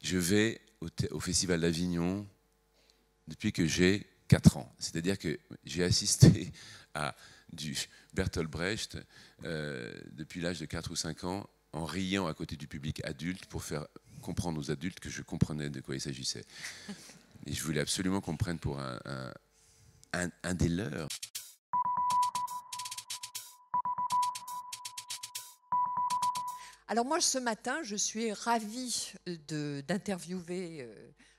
Je vais au Festival d'Avignon depuis que j'ai 4 ans. C'est-à-dire que j'ai assisté à du Bertolt Brecht depuis l'âge de 4 ou 5 ans, en riant à côté du public adulte pour faire comprendre aux adultes que je comprenais de quoi il s'agissait. Et je voulais absolument qu'on me prenne pour un des leurs. Alors moi, ce matin, je suis ravie d'interviewer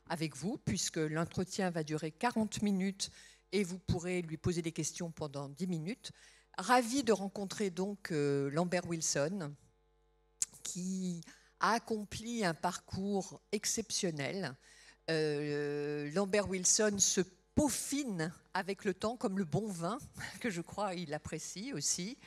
avec vous, puisque l'entretien va durer 40 minutes et vous pourrez lui poser des questions pendant 10 minutes. Ravie de rencontrer donc Lambert Wilson, qui a accompli un parcours exceptionnel. Lambert Wilson se peaufine avec le temps comme le bon vin, que je crois il apprécie aussi.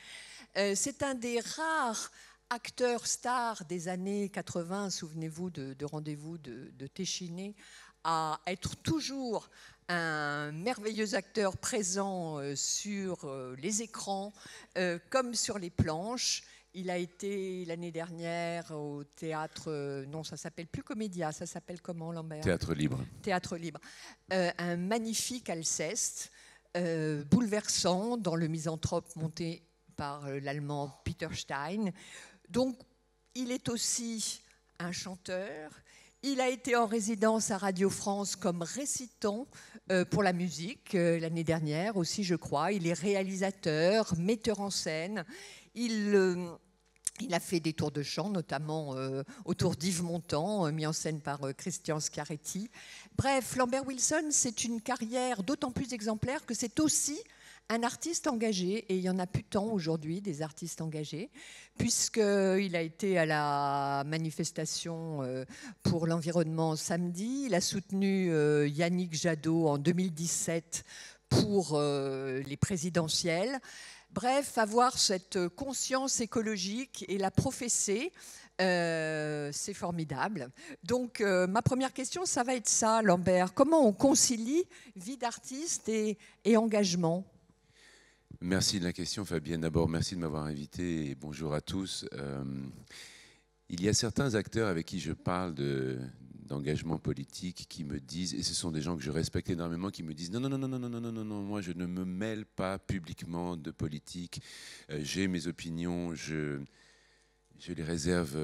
C'est un des rares acteurs stars des années 80, souvenez-vous de Rendez-vous de Téchiné, à être toujours un merveilleux acteur présent sur les écrans comme sur les planches. Il a été l'année dernière au théâtre, non, ça s'appelle plus Comédia, ça s'appelle comment, Lambert? Théâtre Libre. Théâtre Libre. Un magnifique Alceste, bouleversant dans Le Misanthrope monté par l'allemand Peter Stein. Donc, il est aussi un chanteur. Il a été en résidence à Radio France comme récitant pour la musique l'année dernière aussi, je crois. Il est réalisateur, metteur en scène. Il a fait des tours de chant, notamment autour d'Yves Montand, mis en scène par Christian Schiaretti. Bref, Lambert Wilson, c'est une carrière d'autant plus exemplaire que c'est aussi un artiste engagé, et il y en a plus tant aujourd'hui des artistes engagés, puisqu'il a été à la manifestation pour l'environnement samedi, il a soutenu Yannick Jadot en 2017 pour les présidentielles. Bref, avoir cette conscience écologique et la professer, c'est formidable. Donc, ma première question, ça va être ça, Lambert. Comment on concilie vie d'artiste et engagement ? Merci de la question, Fabienne. D'abord, merci de m'avoir invité et bonjour à tous. Il y a certains acteurs avec qui je parle d'engagement politique qui me disent, et ce sont des gens que je respecte énormément, qui me disent non, moi je ne me mêle pas publiquement de politique, j'ai mes opinions, je les réserve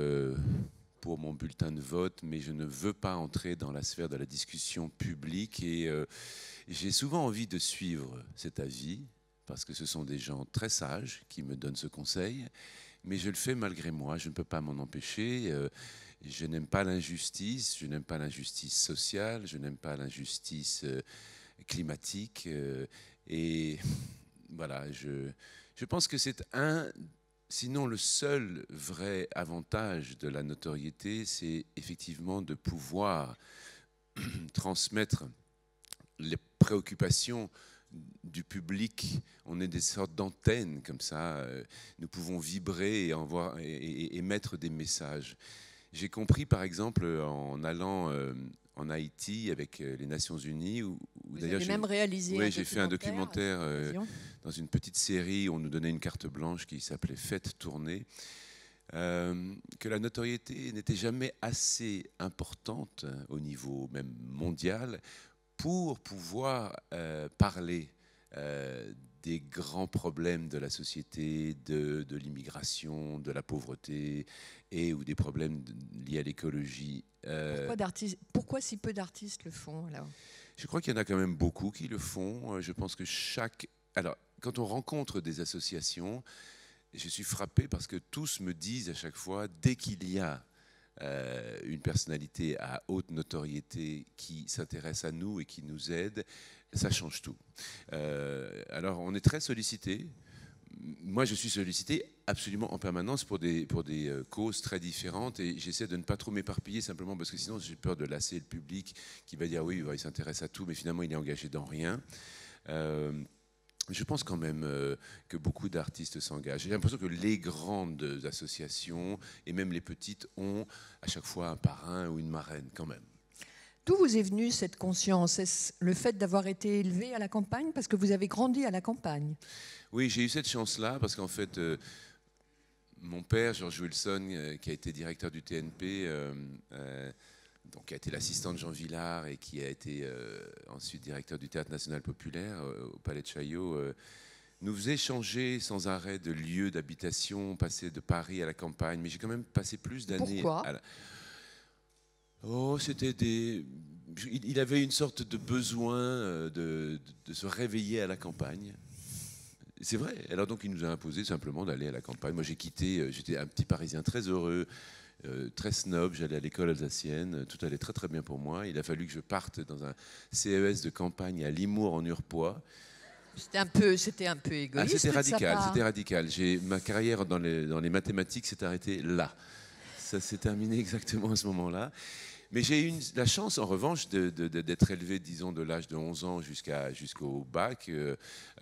pour mon bulletin de vote, mais je ne veux pas entrer dans la sphère de la discussion publique et j'ai souvent envie de suivre cet avis, parce que ce sont des gens très sages qui me donnent ce conseil, mais je le fais malgré moi, je ne peux pas m'en empêcher. Je n'aime pas l'injustice, je n'aime pas l'injustice sociale, je n'aime pas l'injustice climatique. Et voilà, je pense que c'est sinon le seul vrai avantage de la notoriété, c'est effectivement de pouvoir transmettre les préoccupations du public. On est des sortes d'antennes comme ça, nous pouvons vibrer et émettre des messages. J'ai compris par exemple en allant en Haïti avec les Nations Unies, où d'ailleurs j'ai même réalisé j'ai fait un documentaire dans une petite série où on nous donnait une carte blanche qui s'appelait Faites tourner, que la notoriété n'était jamais assez importante au niveau même mondial pour pouvoir parler des grands problèmes de la société, de l'immigration, de la pauvreté ou des problèmes liés à l'écologie. Pourquoi si peu d'artistes le font alors ? Je crois qu'il y en a quand même beaucoup qui le font. Je pense que Alors, quand on rencontre des associations, je suis frappé parce que tous me disent à chaque fois, dès qu'il y a une personnalité à haute notoriété qui s'intéresse à nous et qui nous aide, ça change tout. Alors, on est très sollicité. Moi, je suis sollicité absolument en permanence pour des causes très différentes et j'essaie de ne pas trop m'éparpiller simplement parce que sinon j'ai peur de lasser le public qui va dire oui, il s'intéresse à tout, mais finalement il est engagé dans rien. Je pense quand même que beaucoup d'artistes s'engagent. J'ai l'impression que les grandes associations et même les petites ont à chaque fois un parrain ou une marraine quand même. D'où vous est venue cette conscience ? Est-ce le fait d'avoir été élevé à la campagne ? Parce que vous avez grandi à la campagne. Oui, j'ai eu cette chance-là parce qu'en fait, mon père, George Wilson, qui a été directeur du TNP qui a été l'assistant de Jean Vilar et qui a été ensuite directeur du Théâtre National Populaire au Palais de Chaillot, nous faisait changer sans arrêt de lieu d'habitation, passer de Paris à la campagne. Mais j'ai quand même passé plus d'années... Pourquoi ? Oh, c'était des... Il avait une sorte de besoin de se réveiller à la campagne. C'est vrai. Alors donc il nous a imposé simplement d'aller à la campagne. Moi j'ai quitté, j'étais un petit Parisien très heureux, très snob, j'allais à l'école alsacienne, tout allait très très bien pour moi. Il a fallu que je parte dans un CES de campagne à Limours en Urepoix. C'était un peu égoïste. Ah, c'était radical. Ma carrière dans les mathématiques s'est arrêtée là. Ça s'est terminé exactement à ce moment-là. Mais j'ai eu la chance, en revanche, d'être élevé, disons, de l'âge de 11 ans jusqu'au bac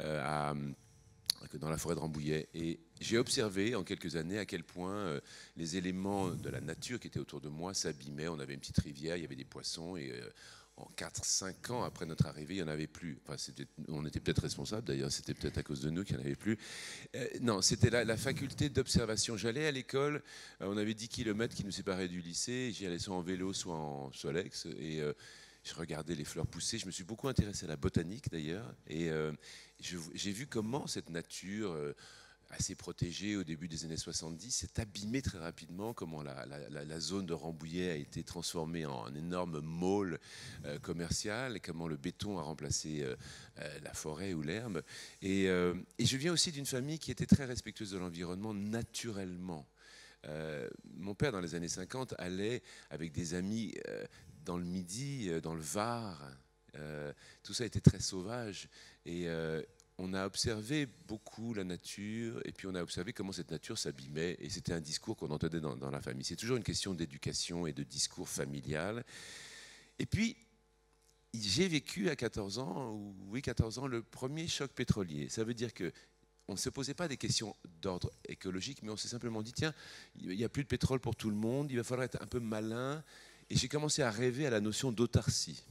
dans la forêt de Rambouillet. Et j'ai observé en quelques années à quel point les éléments de la nature qui étaient autour de moi s'abîmaient. On avait une petite rivière, il y avait des poissons et... en 4-5 ans après notre arrivée, il n'y en avait plus. Enfin, on était peut-être responsable, d'ailleurs, c'était peut-être à cause de nous qu'il n'y en avait plus. Non, c'était la faculté d'observation. J'allais à l'école, on avait 10 km qui nous séparaient du lycée, j'y allais soit en vélo, soit en Solex, et je regardais les fleurs pousser. Je me suis beaucoup intéressé à la botanique, d'ailleurs, et j'ai vu comment cette nature... assez protégée au début des années 70, s'est abîmée très rapidement, comment la zone de Rambouillet a été transformée en un énorme mall commercial, et comment le béton a remplacé la forêt ou l'herbe. Et je viens aussi d'une famille qui était très respectueuse de l'environnement naturellement. Mon père, dans les années 50, allait avec des amis dans le Midi, dans le Var. Tout ça était très sauvage. Et on a observé beaucoup la nature, et puis on a observé comment cette nature s'abîmait, et c'était un discours qu'on entendait dans la famille. C'est toujours une question d'éducation et de discours familial. Et puis, j'ai vécu à 14 ans, 14 ans, le premier choc pétrolier. Ça veut dire que on ne se posait pas des questions d'ordre écologique, mais on s'est simplement dit, tiens, il n'y a plus de pétrole pour tout le monde, il va falloir être un peu malin. Et j'ai commencé à rêver à la notion d'autarcie.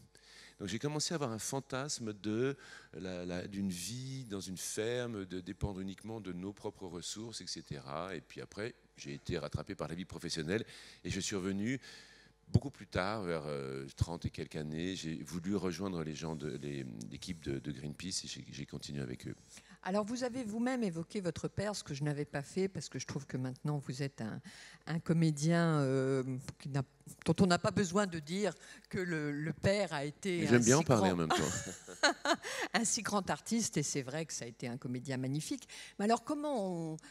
Donc j'ai commencé à avoir un fantasme d'une vie dans une ferme, de dépendre uniquement de nos propres ressources, etc. Et puis après, j'ai été rattrapé par la vie professionnelle et je suis revenu beaucoup plus tard, vers 30 et quelques années. J'ai voulu rejoindre l'équipe de Greenpeace et j'ai continué avec eux. Alors, vous avez vous-même évoqué votre père, ce que je n'avais pas fait, parce que je trouve que maintenant, vous êtes un comédien dont on n'a pas besoin de dire que le père a été J'aime bien en parler en même temps. un si grand artiste, et c'est vrai que ça a été un comédien magnifique. Mais alors,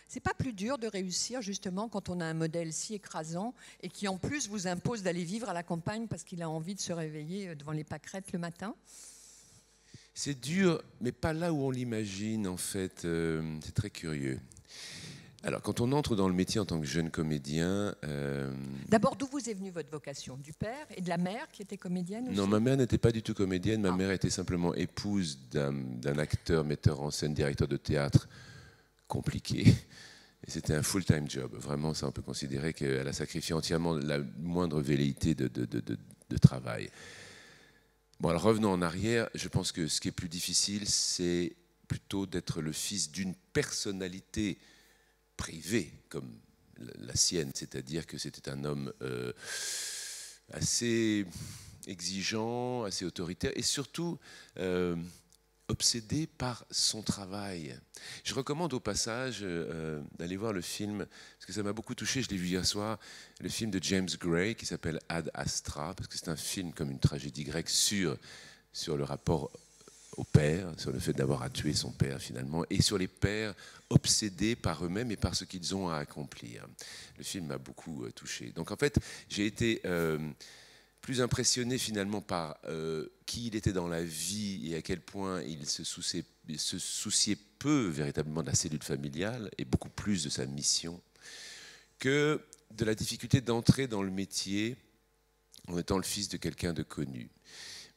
c'est pas plus dur de réussir, justement, quand on a un modèle si écrasant et qui, en plus, vous impose d'aller vivre à la campagne parce qu'il a envie de se réveiller devant les pâquerettes le matin ? C'est dur, mais pas là où on l'imagine, en fait. C'est très curieux. Alors, quand on entre dans le métier en tant que jeune comédien... D'abord, d'où vous est venue votre vocation ? Du père et de la mère qui était comédienne aussi ? Non, ma mère n'était pas du tout comédienne. Ma mère était simplement épouse d'un acteur, metteur en scène, directeur de théâtre compliqué. Et c'était un full-time job. Vraiment, ça, on peut considérer qu'elle a sacrifié entièrement la moindre velléité de travail. Bon, alors revenons en arrière. Je pense que ce qui est plus difficile, c'est plutôt d'être le fils d'une personnalité privée comme la sienne. C'est-à-dire que c'était un homme assez exigeant, assez autoritaire et surtout obsédé par son travail. Je recommande au passage d'aller voir le film, parce que ça m'a beaucoup touché, je l'ai vu hier soir, le film de James Gray qui s'appelle Ad Astra, parce que c'est un film comme une tragédie grecque sur le rapport au père, sur le fait d'avoir à tuer son père finalement, et sur les pères obsédés par eux-mêmes et par ce qu'ils ont à accomplir. Le film m'a beaucoup touché. Donc en fait, j'ai été... plus impressionné finalement par qui il était dans la vie et à quel point il se souciait peu véritablement de la cellule familiale et beaucoup plus de sa mission, que de la difficulté d'entrer dans le métier en étant le fils de quelqu'un de connu.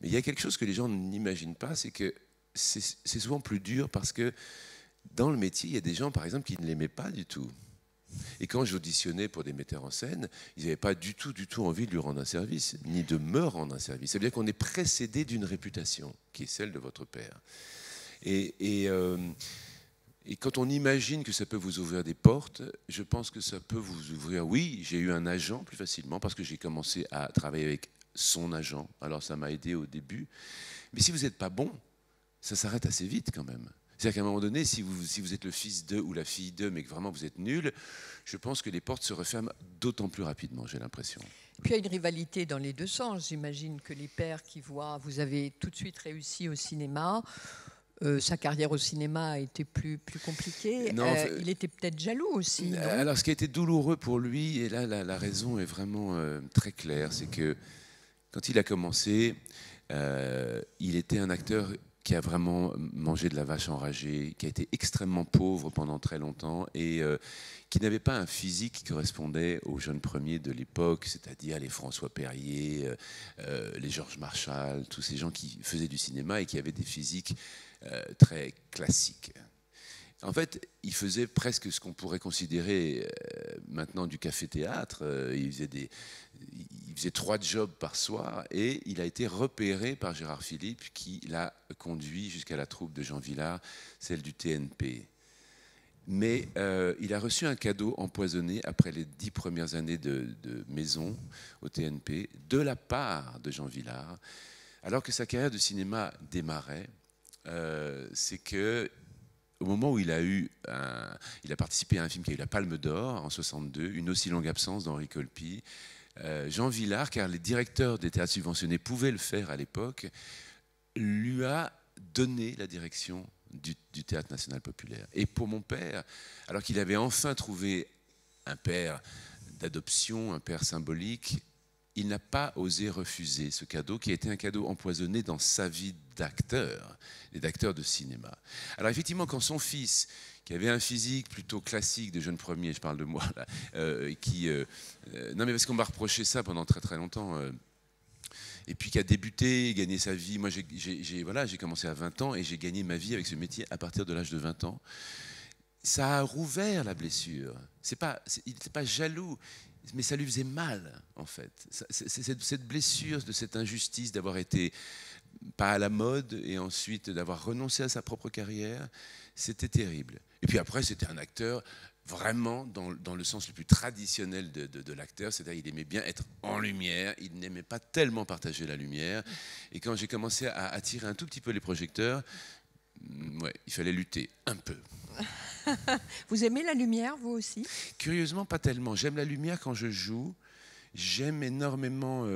Mais il y a quelque chose que les gens n'imaginent pas, c'est que c'est souvent plus dur parce que dans le métier, il y a des gens par exemple qui ne l'aimaient pas du tout. Et quand j'auditionnais pour des metteurs en scène, ils n'avaient pas du tout envie de lui rendre un service, ni de me rendre un service. Ça veut dire qu'on est précédé d'une réputation, qui est celle de votre père. Et quand on imagine que ça peut vous ouvrir des portes, je pense que ça peut vous ouvrir... Oui, j'ai eu un agent plus facilement, parce que j'ai commencé à travailler avec son agent. Alors ça m'a aidé au début. Mais si vous n'êtes pas bon, ça s'arrête assez vite quand même. C'est-à-dire qu'à un moment donné, si vous êtes le fils d'eux ou la fille d'eux, mais que vraiment vous êtes nul, je pense que les portes se referment d'autant plus rapidement, j'ai l'impression. Puis il y a une rivalité dans les deux sens. J'imagine que les pères qui voient, vous avez tout de suite réussi au cinéma, sa carrière au cinéma a été plus compliquée. Non, il était peut-être jaloux aussi, non? Alors ce qui a été douloureux pour lui, et là la raison est vraiment très claire, c'est que quand il a commencé, il était un acteur qui a vraiment mangé de la vache enragée, qui a été extrêmement pauvre pendant très longtemps et qui n'avait pas un physique qui correspondait aux jeunes premiers de l'époque, c'est-à-dire les François Perrier, les Georges Marchal, tous ces gens qui faisaient du cinéma et qui avaient des physiques très classiques. En fait, il faisait presque ce qu'on pourrait considérer maintenant du café-théâtre. Il faisait 3 jobs par soir et il a été repéré par Gérard Philipe qui l'a conduit jusqu'à la troupe de Jean Vilar, celle du TNP. Mais il a reçu un cadeau empoisonné après les 10 premières années de maison au TNP de la part de Jean Vilar, alors que sa carrière de cinéma démarrait. C'est que au moment où il a participé à un film qui a eu la Palme d'Or en 62, Une aussi longue absence d'Henri Colpi, Jean Vilar, car les directeurs des théâtres subventionnés pouvaient le faire à l'époque, lui a donné la direction du Théâtre National Populaire. Et pour mon père, alors qu'il avait enfin trouvé un père d'adoption, un père symbolique, il n'a pas osé refuser ce cadeau qui a été un cadeau empoisonné dans sa vie d'acteur, et d'acteur de cinéma. Alors effectivement, quand son fils, qui avait un physique plutôt classique de jeune premier, je parle de moi, là, non mais parce qu'on m'a reproché ça pendant très très longtemps, et puis qui a débuté, gagné sa vie. Moi j'ai commencé à 20 ans et j'ai gagné ma vie avec ce métier à partir de l'âge de 20 ans. Ça a rouvert la blessure. Il n'était pas jaloux, mais ça lui faisait mal, en fait. Cette blessure, de cette injustice d'avoir été pas à la mode et ensuite d'avoir renoncé à sa propre carrière, c'était terrible. Et puis après, c'était un acteur vraiment dans le sens le plus traditionnel de l'acteur, c'est-à-dire il aimait bien être en lumière, il n'aimait pas tellement partager la lumière. Et quand j'ai commencé à attirer un tout petit peu les projecteurs, ouais, il fallait lutter un peu. Vous aimez la lumière, vous aussi? Curieusement, pas tellement. J'aime la lumière quand je joue. J'aime énormément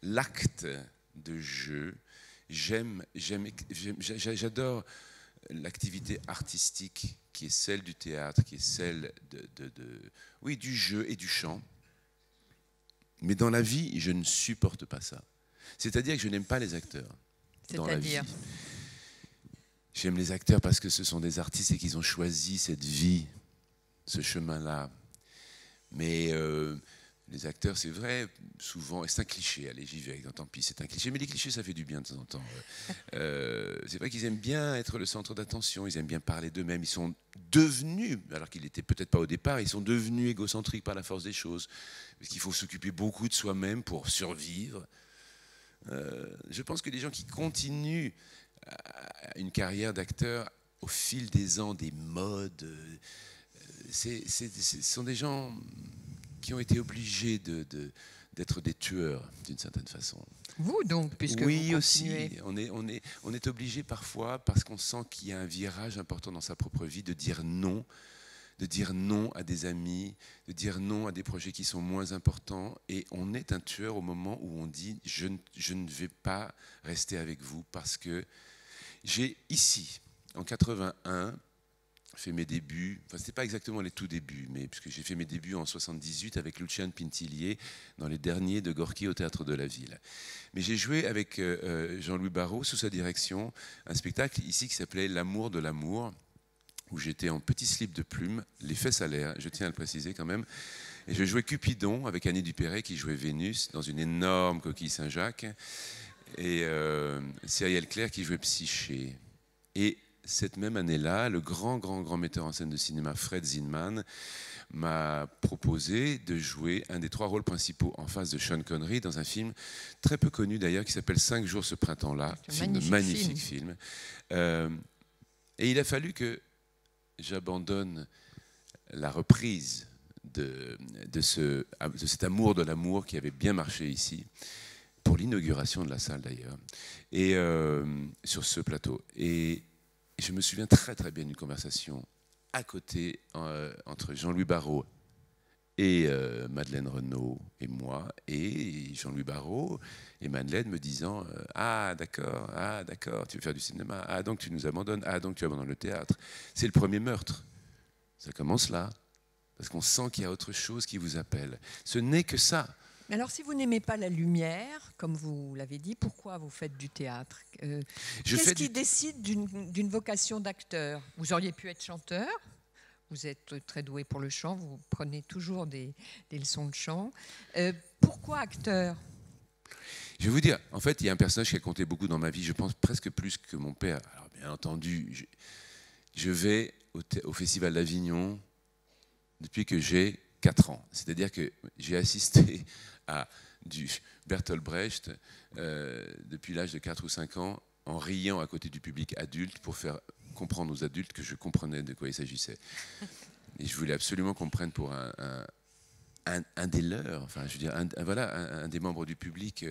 l'acte de jeu. J'adore l'activité artistique qui est celle du théâtre, qui est celle oui, du jeu et du chant. Mais dans la vie, je ne supporte pas ça. C'est-à-dire que je n'aime pas les acteurs. C'est-à-dire? J'aime les acteurs parce que ce sont des artistes et qu'ils ont choisi cette vie, ce chemin-là. Mais les acteurs, c'est vrai, souvent, et c'est un cliché, allez, j'y vais, tant pis, c'est un cliché, mais les clichés, ça fait du bien de temps en temps. C'est vrai qu'ils aiment bien être le centre d'attention, ils aiment bien parler d'eux-mêmes, ils sont devenus, alors qu'ils n'étaient peut-être pas au départ, ils sont devenus égocentriques par la force des choses, parce qu'il faut s'occuper beaucoup de soi-même pour survivre. Je pense que les gens qui continuent une carrière d'acteur au fil des ans, des modes, ce sont des gens qui ont été obligés d'être des tueurs d'une certaine façon. Vous donc, puisque oui, vous continuez. aussi, on est obligé parfois, parce qu'on sent qu'il y a un virage important dans sa propre vie, de dire non à des amis, de dire non à des projets qui sont moins importants. Et on est un tueur au moment où on dit je ne vais pas rester avec vous parce que j'ai ici, en 81, fait mes débuts, enfin c'était pas exactement les tout débuts, mais puisque j'ai fait mes débuts en 78 avec Luciane Pintillier dans les derniers de Gorky au Théâtre de la Ville. Mais j'ai joué avec Jean-Louis Barrault sous sa direction un spectacle ici qui s'appelait L'amour de l'amour, où j'étais en petit slip de plume, les fesses à l'air, je tiens à le préciser quand même, et je jouais Cupidon avec Annie Dupéret qui jouait Vénus dans une énorme coquille Saint-Jacques, et Cyrielle Claire qui jouait Psyché. Et cette même année-là, le grand metteur en scène de cinéma Fred Zinman m'a proposé de jouer un des 3 rôles principaux en face de Sean Connery dans un film très peu connu d'ailleurs qui s'appelle 5 jours ce printemps-là, magnifique film. Et il a fallu que j'abandonne la reprise de cet amour de l'amour qui avait bien marché ici pour l'inauguration de la salle d'ailleurs, et sur ce plateau. Et je me souviens très très bien d'une conversation à côté entre Jean-Louis Barrault et Madeleine Renaud et moi, et Jean-Louis Barrault et Madeleine me disant ah d'accord, tu veux faire du cinéma, ah donc tu nous abandonnes, ah donc tu abandonnes le théâtre. C'est le premier meurtre. Ça commence là, parce qu'on sent qu'il y a autre chose qui vous appelle. Ce n'est que ça. Alors, si vous n'aimez pas la lumière, comme vous l'avez dit, pourquoi vous faites du théâtre? Qu'est-ce qui décide d'une vocation d'acteur? Vous auriez pu être chanteur, vous êtes très doué pour le chant, vous prenez toujours des leçons de chant. Pourquoi acteur? Je vais vous dire, en fait, il y a un personnage qui a compté beaucoup dans ma vie, je pense presque plus que mon père. Alors, bien entendu, je vais au Festival d'Avignon depuis que j'ai 4 ans. C'est-à-dire que j'ai assisté à du Bertolt Brecht depuis l'âge de 4 ou 5 ans, en riant à côté du public adulte pour faire comprendre aux adultes que je comprenais de quoi il s'agissait. Et je voulais absolument qu'on me prenne pour un des leurs, enfin, je veux dire, un des membres du public.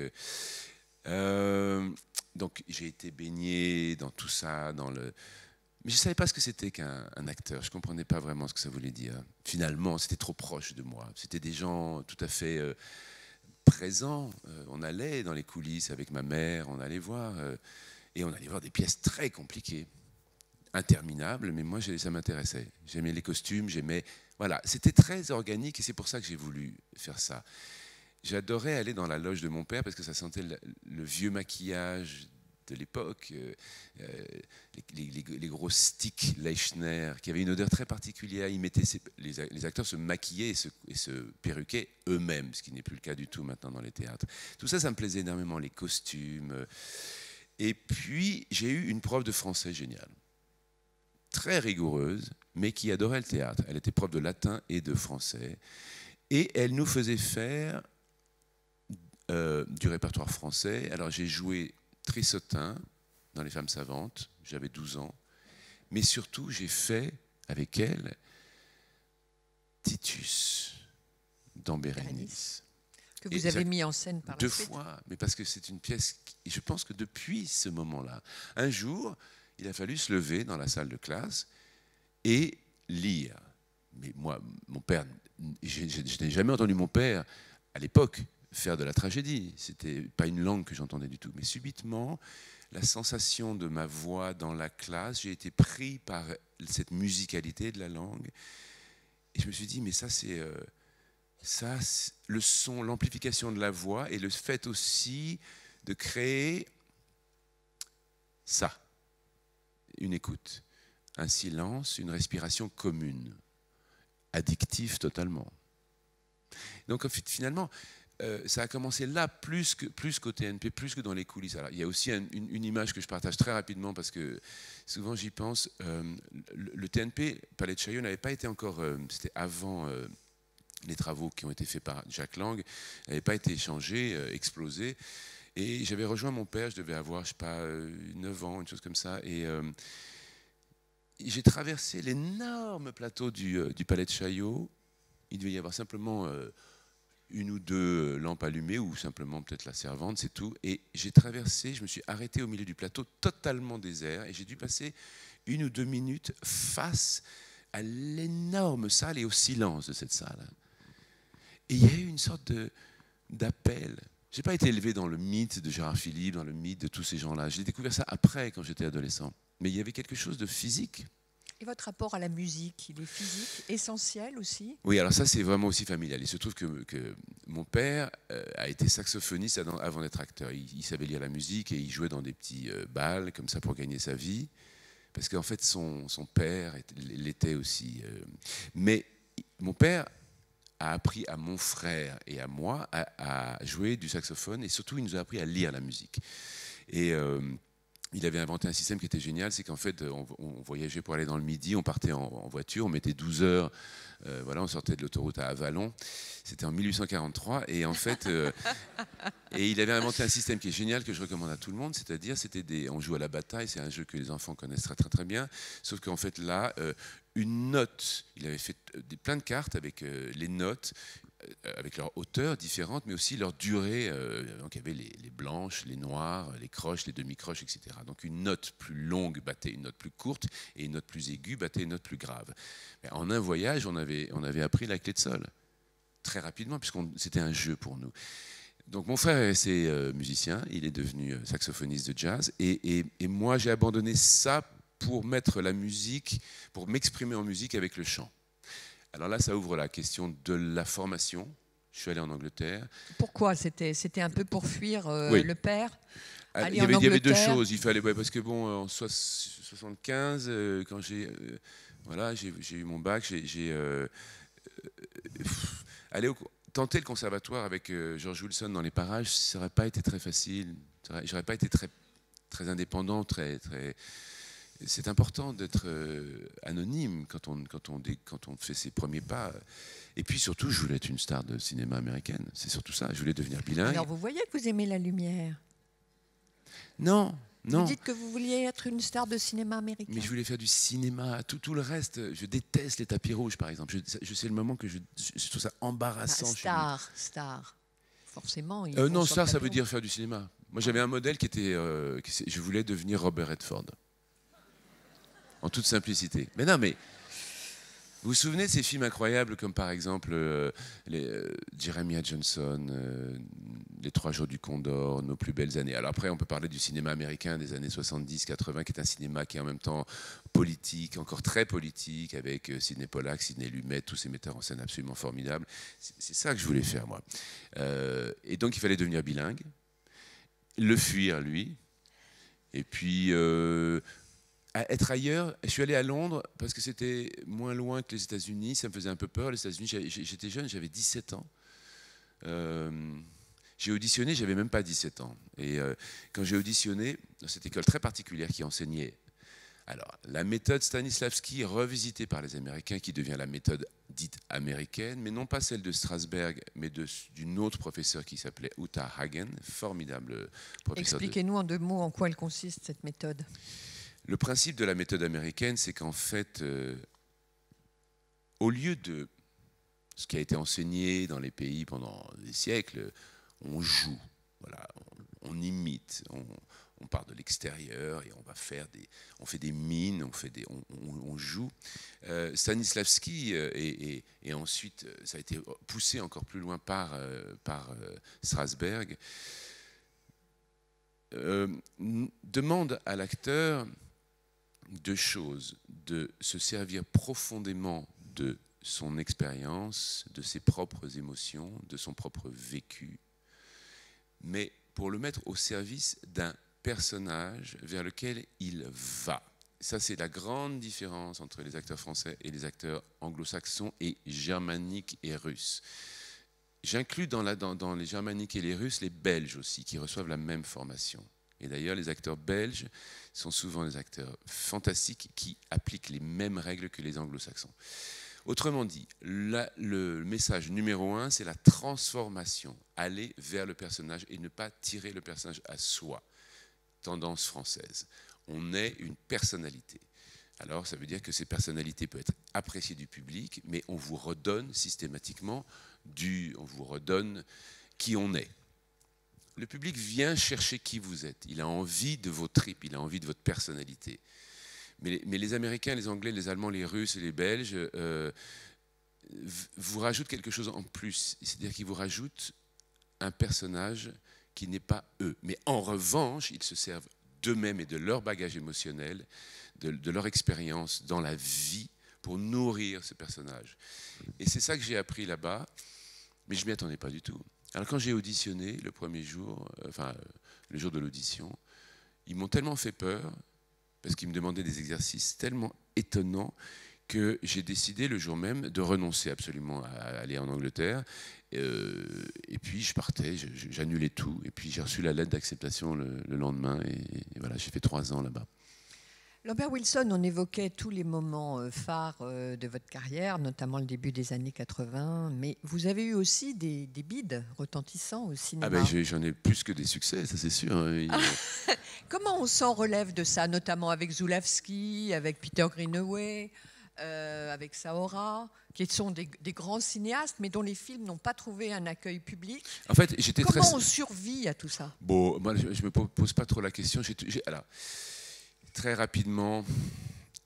Donc j'ai été baigné dans tout ça, mais je ne savais pas ce que c'était qu'un acteur. Je ne comprenais pas vraiment ce que ça voulait dire. Finalement, c'était trop proche de moi. C'était des gens tout à fait présents. On allait dans les coulisses avec ma mère, on allait voir, et on allait voir des pièces très compliquées, interminables, mais moi, ça m'intéressait. J'aimais les costumes, Voilà, c'était très organique, et c'est pour ça que j'ai voulu faire ça. J'adorais aller dans la loge de mon père, parce que ça sentait le vieux maquillage de l'époque, les gros sticks Leichner, qui avaient une odeur très particulière. Les acteurs se maquillaient et se perruquaient eux-mêmes, ce qui n'est plus le cas du tout maintenant dans les théâtres. Tout ça, ça me plaisait énormément, les costumes. Et puis, j'ai eu une prof de français géniale, très rigoureuse, mais qui adorait le théâtre. Elle était prof de latin et de français. Et elle nous faisait faire du répertoire français. Alors, j'ai joué Trissotin dans Les Femmes Savantes, j'avais 12 ans, mais surtout j'ai fait avec elle Titus dans Bérénice. Que vous avez mis en scène par la suite. 2 fois, mais parce que c'est une pièce, et je pense que depuis ce moment-là, un jour, il a fallu se lever dans la salle de classe et lire. Mais moi, mon père, je n'ai jamais entendu mon père, à l'époque, faire de la tragédie. C'était pas une langue que j'entendais du tout. Mais subitement, la sensation de ma voix dans la classe, j'ai été pris par cette musicalité de la langue. Et je me suis dit, mais ça, c'est le son, l'amplification de la voix et le fait aussi de créer ça, une écoute, un silence, une respiration commune, addictive totalement. Donc finalement, ça a commencé là plus qu'au TNP, plus que dans les coulisses. Alors, il y a aussi une image que je partage très rapidement parce que souvent j'y pense. Le TNP, Palais de Chaillot, n'avait pas été encore, c'était avant les travaux qui ont été faits par Jacques Lang, n'avait pas été changé, explosé. Et j'avais rejoint mon père, je devais avoir, je sais pas, 9 ans, une chose comme ça. Et j'ai traversé l'énorme plateau du Palais de Chaillot. Il devait y avoir simplement 1 ou 2 lampes allumées, ou simplement peut-être la servante, c'est tout. Et j'ai traversé, je me suis arrêté au milieu du plateau, totalement désert, et j'ai dû passer 1 ou 2 minutes face à l'énorme salle et au silence de cette salle. Et il y a eu une sorte d'appel. Je n'ai pas été élevé dans le mythe de Gérard Philippe, dans le mythe de tous ces gens-là. J'ai découvert ça après, quand j'étais adolescent. Mais il y avait quelque chose de physique. Et votre rapport à la musique, il est physique, essentiel aussi? Oui, alors ça, c'est vraiment aussi familial. Il se trouve que mon père a été saxophoniste avant d'être acteur. Il savait lire la musique et il jouait dans des petits bals, comme ça, pour gagner sa vie. Parce qu'en fait, son père l'était aussi. Mais mon père a appris à mon frère et à moi à jouer du saxophone, et surtout, il nous a appris à lire la musique. Et il avait inventé un système qui était génial, c'est qu'en fait, on voyageait pour aller dans le Midi, on partait en voiture, on mettait 12 heures, voilà, on sortait de l'autoroute à Avallon. C'était en 1843, et en fait, et il avait inventé un système qui est génial, que je recommande à tout le monde, c'est-à-dire, on joue à la bataille, c'est un jeu que les enfants connaissent très très très bien, sauf qu'en fait là, une note, il avait fait plein de cartes avec les notes. avec leur hauteur différente, mais aussi leur durée. Donc il y avait les blanches, les noires, les croches, les demi-croches, etc. Donc une note plus longue battait une note plus courte, et une note plus aiguë battait une note plus grave. Mais en un voyage, on avait appris la clé de sol, très rapidement, puisque c'était un jeu pour nous. Donc mon frère est resté musicien, il est devenu saxophoniste de jazz, et moi j'ai abandonné ça pour mettre la musique, pour m'exprimer en musique avec le chant. Alors là, ça ouvre la question de la formation. Je suis allé en Angleterre. Pourquoi? C'était un peu pour fuir Oui. le père? Il y avait deux choses. Il fallait, parce que bon, en 75, quand j'ai eu mon bac, tenter le conservatoire avec George Wilson dans les parages, ça n'aurait pas été très facile. J'aurais pas été très indépendant, C'est important d'être anonyme quand on fait ses premiers pas. Et puis surtout, je voulais être une star de cinéma américaine. C'est surtout ça. Je voulais devenir bilingue. Alors vous voyez que vous aimez la lumière. Non. Vous dites que vous vouliez être une star de cinéma américain. Mais je voulais faire du cinéma. Tout le reste, je déteste les tapis rouges, par exemple. Je sais le moment que je trouve ça embarrassant. Star. Forcément. Non, star, ça veut dire faire du cinéma. Moi, j'avais un modèle qui était... je voulais devenir Robert Redford. En toute simplicité. Mais non, mais vous vous souvenez de ces films incroyables comme par exemple Jeremiah Johnson, Les 3 jours du Condor, Nos plus belles années. Alors après, on peut parler du cinéma américain des années 70-80, qui est un cinéma qui est en même temps politique, encore très politique, avec Sidney Pollack, Sidney Lumet, tous ces metteurs en scène absolument formidables. C'est ça que je voulais faire, moi. Et donc, il fallait devenir bilingue, le fuir, lui, et puis... à être ailleurs. Je suis allé à Londres parce que c'était moins loin que les États-Unis. Ça me faisait un peu peur, les États-Unis. J'étais jeune, j'avais 17 ans. J'ai auditionné, j'avais même pas 17 ans. Et quand j'ai auditionné dans cette école très particulière qui enseignait la méthode Stanislavski revisitée par les Américains, qui devient la méthode dite américaine, mais non pas celle de Strasberg, mais d'une autre professeure qui s'appelait Uta Hagen, formidable professeure. Expliquez-nous en 2 mots en quoi elle consiste, cette méthode. Le principe de la méthode américaine, c'est qu'en fait, au lieu de ce qui a été enseigné dans les pays pendant des siècles, on joue, voilà, on imite, on part de l'extérieur et on fait des mines, on joue. Stanislavski et ensuite ça a été poussé encore plus loin par Strasberg, demande à l'acteur 2 choses: de se servir profondément de son expérience, de ses propres émotions, de son propre vécu, mais pour le mettre au service d'un personnage vers lequel il va. Ça, c'est la grande différence entre les acteurs français et les acteurs anglo-saxons et germaniques et russes. J'inclus dans les germaniques et les russes les Belges aussi, qui reçoivent la même formation. Et d'ailleurs, les acteurs belges sont souvent des acteurs fantastiques qui appliquent les mêmes règles que les anglo-saxons. Autrement dit, le message numéro 1, c'est la transformation. Aller vers le personnage et ne pas tirer le personnage à soi. Tendance française. On est une personnalité. Alors, ça veut dire que ces personnalités peuvent être appréciées du public, mais on vous redonne systématiquement on vous redonne qui on est. Le public vient chercher qui vous êtes. Il a envie de vos tripes, il a envie de votre personnalité. Mais les Américains, les Anglais, les Allemands, les Russes et les Belges vous rajoutent quelque chose en plus. C'est-à-dire qu'ils vous rajoutent un personnage qui n'est pas eux. Mais en revanche, ils se servent d'eux-mêmes et de leur bagage émotionnel, de leur expérience dans la vie pour nourrir ce personnage. Et c'est ça que j'ai appris là-bas, mais je ne m'y attendais pas du tout. Alors quand j'ai auditionné le premier jour, le jour de l'audition, ils m'ont tellement fait peur, parce qu'ils me demandaient des exercices tellement étonnants, que j'ai décidé le jour même de renoncer absolument à aller en Angleterre. Et puis je partais, j'annulais tout. Et puis j'ai reçu la lettre d'acceptation le lendemain. Et voilà, j'ai fait 3 ans là-bas. Lambert Wilson, on évoquait tous les moments phares de votre carrière, notamment le début des années 80, mais vous avez eu aussi des bides retentissants au cinéma. J'en ai plus que des succès, ça c'est sûr. Comment on s'en relève de ça, notamment avec Zulawski, avec Peter Greenaway, avec Saora, qui sont des grands cinéastes, mais dont les films n'ont pas trouvé un accueil public. En fait, j'étais très... Comment on survit à tout ça? Bon, moi, je ne me pose pas trop la question. Alors, très rapidement,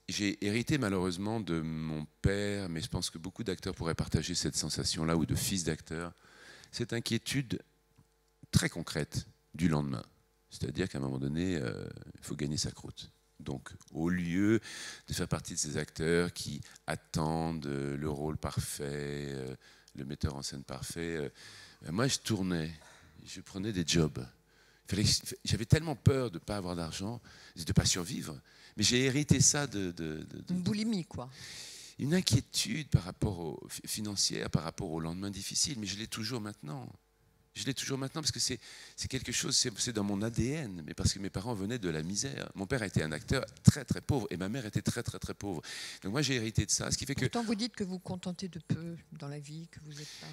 j'ai hérité malheureusement de mon père, mais je pense que beaucoup d'acteurs pourraient partager cette sensation-là, ou de fils d'acteurs, cette inquiétude très concrète du lendemain. C'est-à-dire qu'à un moment donné, il faut gagner sa croûte. Donc, au lieu de faire partie de ces acteurs qui attendent le rôle parfait, le metteur en scène parfait, moi, je tournais, je prenais des jobs. J'avais tellement peur de ne pas avoir d'argent, de ne pas survivre. Mais j'ai hérité ça Une boulimie, quoi. Une inquiétude par rapport financière, par rapport au lendemain difficile. Mais je l'ai toujours maintenant. Je l'ai toujours maintenant parce que c'est quelque chose, c'est dans mon ADN, mais parce que mes parents venaient de la misère. Mon père était un acteur très très pauvre et ma mère était très très très pauvre. Donc moi j'ai hérité de ça, ce qui fait que... Pourtant vous dites que vous vous contentez de peu dans la vie, que vous n'êtes pas...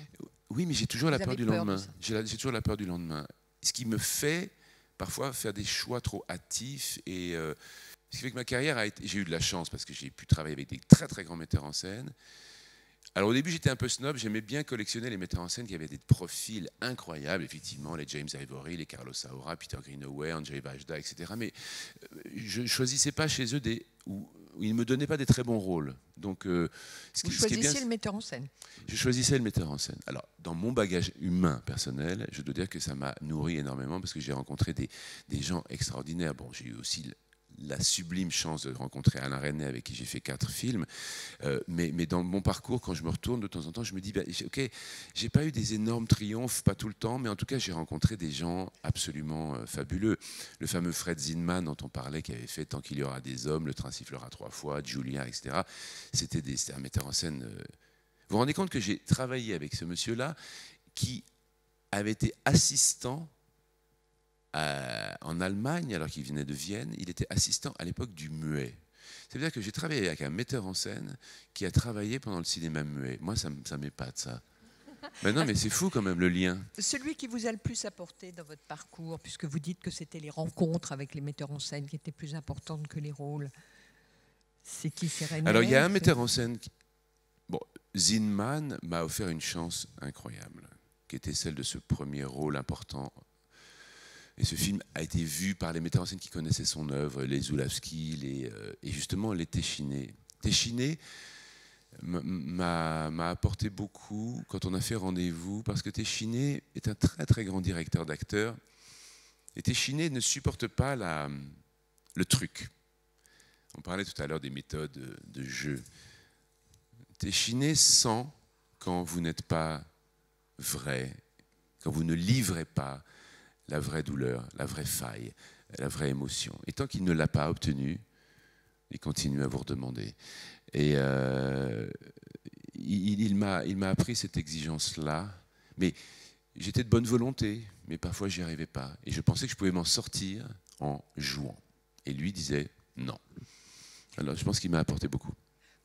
Oui, mais j'ai toujours la peur du lendemain. De J'ai toujours la peur du lendemain. Ce qui me fait parfois faire des choix trop hâtifs et ce qui fait que ma carrière a été... J'ai eu de la chance parce que j'ai pu travailler avec des très très grands metteurs en scène. Alors au début j'étais un peu snob, j'aimais bien collectionner les metteurs en scène qui avaient des profils incroyables, effectivement, les James Ivory, les Carlos Saura, Peter Greenaway, Andrzej Wajda, etc. Mais je ne choisissais pas chez eux où ils ne me donnaient pas des très bons rôles. Donc, vous choisissiez le metteur en scène? Je choisissais le metteur en scène. Alors, dans mon bagage humain personnel, je dois dire que ça m'a nourri énormément parce que j'ai rencontré des gens extraordinaires. Bon, j'ai eu aussi la sublime chance de rencontrer Alain Resnais avec qui j'ai fait 4 films. Mais dans mon parcours, quand je me retourne de temps en temps, je me dis, ok, j'ai pas eu des énormes triomphes, pas tout le temps, mais en tout cas, j'ai rencontré des gens absolument fabuleux. Le fameux Fred Zinman dont on parlait, qui avait fait Tant qu'il y aura des hommes, Le train sifflera 3 fois, Julien, etc. C'était un metteur en scène. Vous vous rendez compte que j'ai travaillé avec ce monsieur-là qui avait été assistant en Allemagne, alors qu'il venait de Vienne. Il était assistant à l'époque du muet. C'est-à-dire que j'ai travaillé avec un metteur en scène qui a travaillé pendant le cinéma muet. Moi, ça m'épate, ça. Mais non, mais c'est fou quand même, le lien. Celui qui vous a le plus apporté dans votre parcours, puisque vous dites que c'était les rencontres avec les metteurs en scène qui étaient plus importantes que les rôles, c'est qui? C'est Resnais? Alors, il y a un metteur en scène... Bon, Zinman m'a offert une chance incroyable, qui était celle de ce premier rôle important. Et ce film a été vu par les metteurs en scène qui connaissaient son œuvre, les Zulawski, et justement les Téchiné. Téchiné m'a apporté beaucoup quand on a fait rendez-vous, parce que Téchiné est un très très grand directeur d'acteurs. Et Téchiné ne supporte pas le truc. On parlait tout à l'heure des méthodes de jeu. Téchiné sent quand vous n'êtes pas vrai, quand vous ne livrez pas la vraie douleur, la vraie faille, la vraie émotion. Et tant qu'il ne l'a pas obtenue, il continue à vous redemander. Et il m'a appris cette exigence-là. Mais j'étais de bonne volonté, mais parfois j'y arrivais pas. Et je pensais que je pouvais m'en sortir en jouant. Et lui disait non. Alors je pense qu'il m'a apporté beaucoup.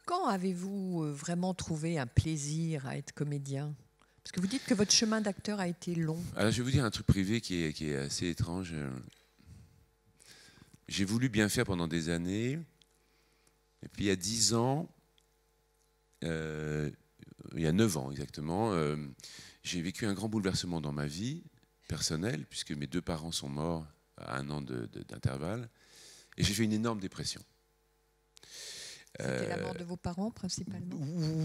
Quand avez-vous vraiment trouvé un plaisir à être comédien? Parce que vous dites que votre chemin d'acteur a été long. Alors, je vais vous dire un truc privé qui est assez étrange. J'ai voulu bien faire pendant des années. Et puis, il y a 10 ans, il y a 9 ans exactement, j'ai vécu un grand bouleversement dans ma vie personnelle, puisque mes 2 parents sont morts à 1 an d'intervalle. Et j'ai fait une énorme dépression. C'était la mort de vos parents, principalement?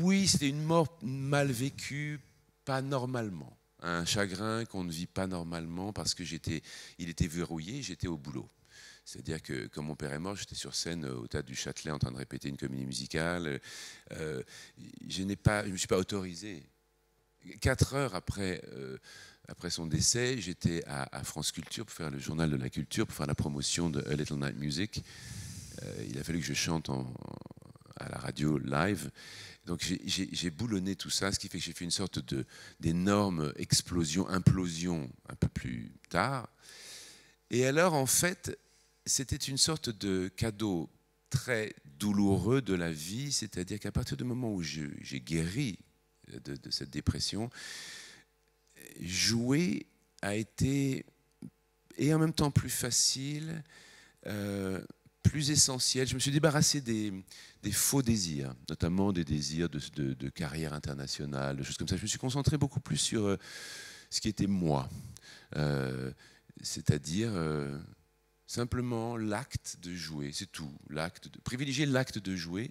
Oui, c'était une mort mal vécue, pas normalement. Un chagrin qu'on ne vit pas normalement parce que il était verrouillé, j'étais au boulot. C'est-à-dire que quand mon père est mort, j'étais sur scène au Théâtre du Châtelet en train de répéter une comédie musicale. Je ne me suis pas autorisé. 4 heures après son décès, j'étais à France Culture pour faire le journal de la culture, pour faire la promotion de A Little Night Music. Il a fallu que je chante à la radio live. Donc j'ai boulonné tout ça, ce qui fait que j'ai fait une sorte d'énorme implosion un peu plus tard. Et alors, en fait, c'était une sorte de cadeau très douloureux de la vie, c'est-à-dire qu'à partir du moment où j'ai guéri de cette dépression, jouer a été, et en même temps plus facile, plus essentiel. Je me suis débarrassé des faux désirs, notamment des désirs de carrière internationale, de choses comme ça. Je me suis concentré beaucoup plus sur ce qui était moi, c'est-à-dire simplement l'acte de jouer, c'est tout. Privilégier l'acte de jouer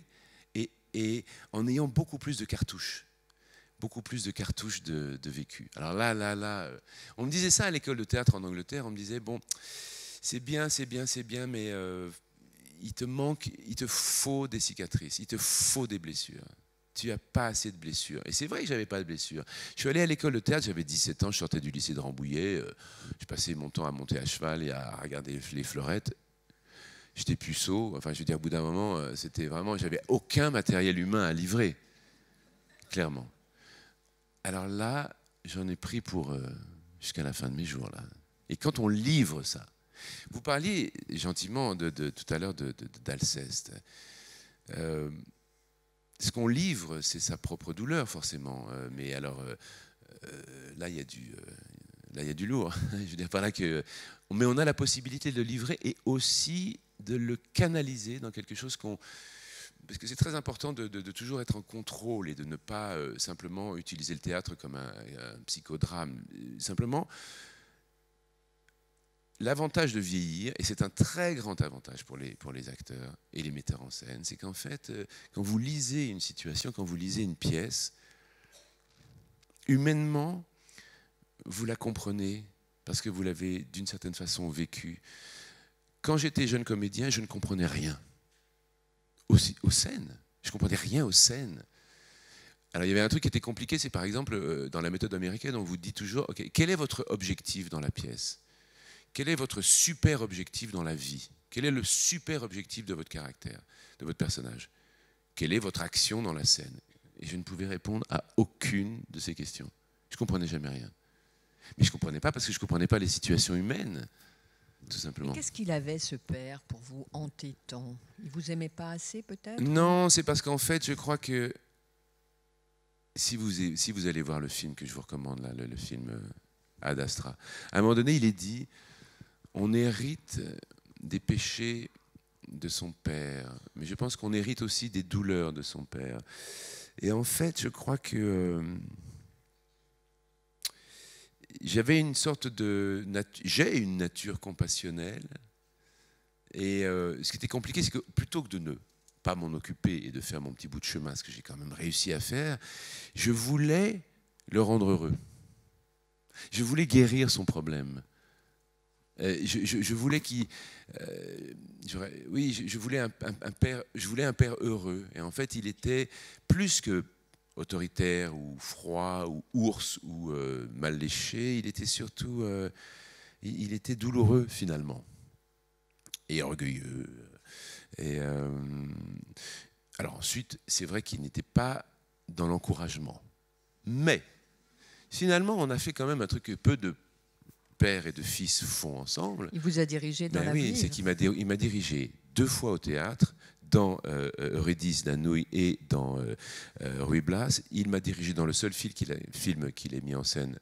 et en ayant beaucoup plus de cartouches. Beaucoup plus de cartouches de vécu. Alors là, on me disait ça à l'école de théâtre en Angleterre, on me disait, bon, c'est bien, mais il te faut des cicatrices, il te faut des blessures. Tu n'as pas assez de blessures. Et c'est vrai que je n'avais pas de blessures. Je suis allé à l'école de théâtre, j'avais 17 ans, je sortais du lycée de Rambouillet, je passais mon temps à monter à cheval et à regarder les fleurettes. J'étais puceau, enfin je veux dire, au bout d'un moment, c'était vraiment, j'avais aucun matériel humain à livrer, clairement. Alors là, j'en ai pris pour jusqu'à la fin de mes jours. Là. Et quand on livre ça, vous parliez gentiment tout à l'heure d'Alceste. Ce qu'on livre, c'est sa propre douleur, forcément. Mais alors, là, il y a du lourd. Je veux dire par là que... Mais on a la possibilité de le livrer et aussi de le canaliser dans quelque chose qu'on... Parce que c'est très important de toujours être en contrôle et de ne pas simplement utiliser le théâtre comme un psychodrame. Simplement, l'avantage de vieillir, et c'est un très grand avantage pour les acteurs et les metteurs en scène, c'est qu'en fait, quand vous lisez une situation, quand vous lisez une pièce, humainement, vous la comprenez parce que vous l'avez d'une certaine façon vécue. Quand j'étais jeune comédien, je ne comprenais rien. Aux scènes. Je ne comprenais rien aux scènes. Alors il y avait un truc qui était compliqué, c'est par exemple dans la méthode américaine, on vous dit toujours, ok, quel est votre objectif dans la pièce? Quel est votre super objectif dans la vie? Quel est le super objectif de votre caractère, de votre personnage? Quelle est votre action dans la scène? Et je ne pouvais répondre à aucune de ces questions. Je ne comprenais jamais rien. Mais je ne comprenais pas parce que je ne comprenais pas les situations humaines. Tout simplement. Qu'est-ce qu'il avait, ce père, pour vous, entêtant? Il ne vous aimait pas assez, peut-être? Non, c'est parce qu'en fait, je crois que si vous allez voir le film que je vous recommande, là, le film Ad Astra, à un moment donné, il est dit, on hérite des péchés de son père, mais je pense qu'on hérite aussi des douleurs de son père. Et en fait, je crois que... j'avais une sorte j'ai une nature compassionnelle et ce qui était compliqué, c'est que plutôt que de ne pas m'en occuper et de faire mon petit bout de chemin, ce que j'ai quand même réussi à faire, je voulais le rendre heureux. Je voulais guérir son problème. Je voulais qu'il... je voulais un père heureux. Et en fait, il était plus que autoritaire ou froid ou ours ou mal léché, il était surtout il était douloureux finalement et orgueilleux. Et alors ensuite, c'est vrai qu'il n'était pas dans l'encouragement, mais finalement, on a fait quand même un truc que peu de père et de fils font ensemble. Il vous a dirigé dans la vie. Oui, c'est qu'il m'a dirigé 2 fois au théâtre, dans Eurydice d'Anouilh et dans Ruy Blas. Il m'a dirigé dans le seul film qu'il ait mis en scène,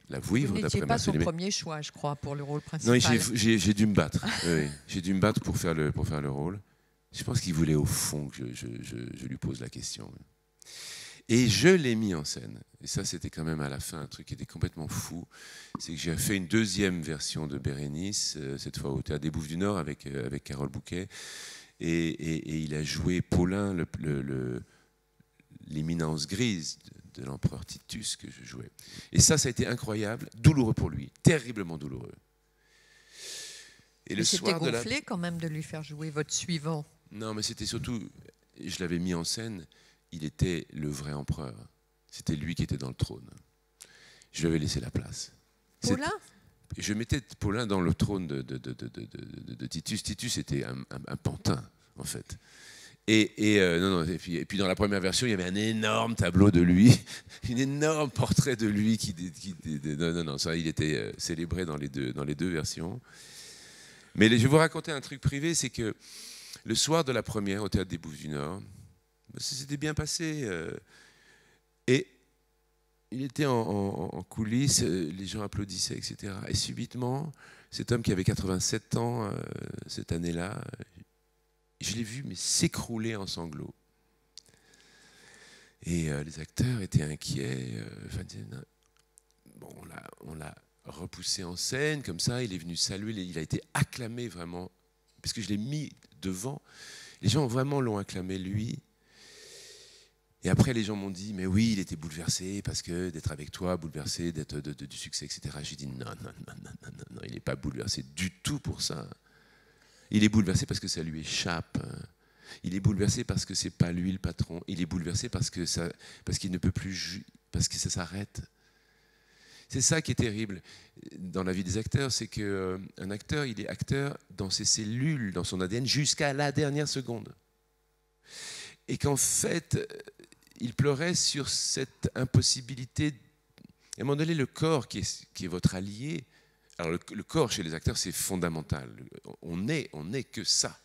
La Vouivre, d'après Vous n'étiez pas son premier choix, je crois, pour le rôle principal. Non, j'ai dû me battre. Oui, j'ai dû me battre pour faire le rôle. Je pense qu'il voulait au fond que je lui pose la question. Et je l'ai mis en scène. Et ça, c'était quand même à la fin un truc qui était complètement fou. C'est que j'ai fait une 2e version de Bérénice, cette fois au Théâtre des Bouffes du Nord avec Carole Bouquet. Et il a joué Paulin, l'éminence grise de l'empereur Titus que je jouais. Et ça a été incroyable, douloureux pour lui, terriblement douloureux. Et c'était gonflé quand même de lui faire jouer votre suivant. Non, mais c'était surtout, je l'avais mis en scène, il était le vrai empereur. C'était lui qui était dans le trône. Je lui avais laissé la place. Paulin ? Je mettais Paulin dans le trône de Titus. Titus était un pantin, en fait. Et puis dans la première version, il y avait un énorme tableau de lui, un énorme portrait de lui ça, il était célébré dans les deux versions. Mais je vais vous raconter un truc privé, c'est que le soir de la première au Théâtre des Bouffes du Nord, ça s'était bien passé. Et il était en coulisses, les gens applaudissaient, etc. Et subitement, cet homme qui avait 87 ans cette année-là, je l'ai vu mais s'écrouler en sanglots. Et les acteurs étaient inquiets. Bon, on l'a repoussé en scène, comme ça, il est venu saluer, il a été acclamé vraiment, parce que je l'ai mis devant. Les gens vraiment l'ont acclamé, lui. Et après, les gens m'ont dit, mais oui, il était bouleversé, parce que d'être avec toi, bouleversé, d'être du succès, etc. J'ai dit, non, il n'est pas bouleversé du tout pour ça. Il est bouleversé parce que ça lui échappe. Il est bouleversé parce que c'est pas lui le patron. Il est bouleversé parce qu'il ne peut plus, parce que ça s'arrête. C'est ça qui est terrible dans la vie des acteurs, c'est qu'un acteur, il est acteur dans ses cellules, dans son ADN, jusqu'à la dernière seconde. Et qu'en fait, il pleurait sur cette impossibilité. À un moment donné, le corps, qui est votre allié, alors le corps chez les acteurs, c'est fondamental. On n'est que ça.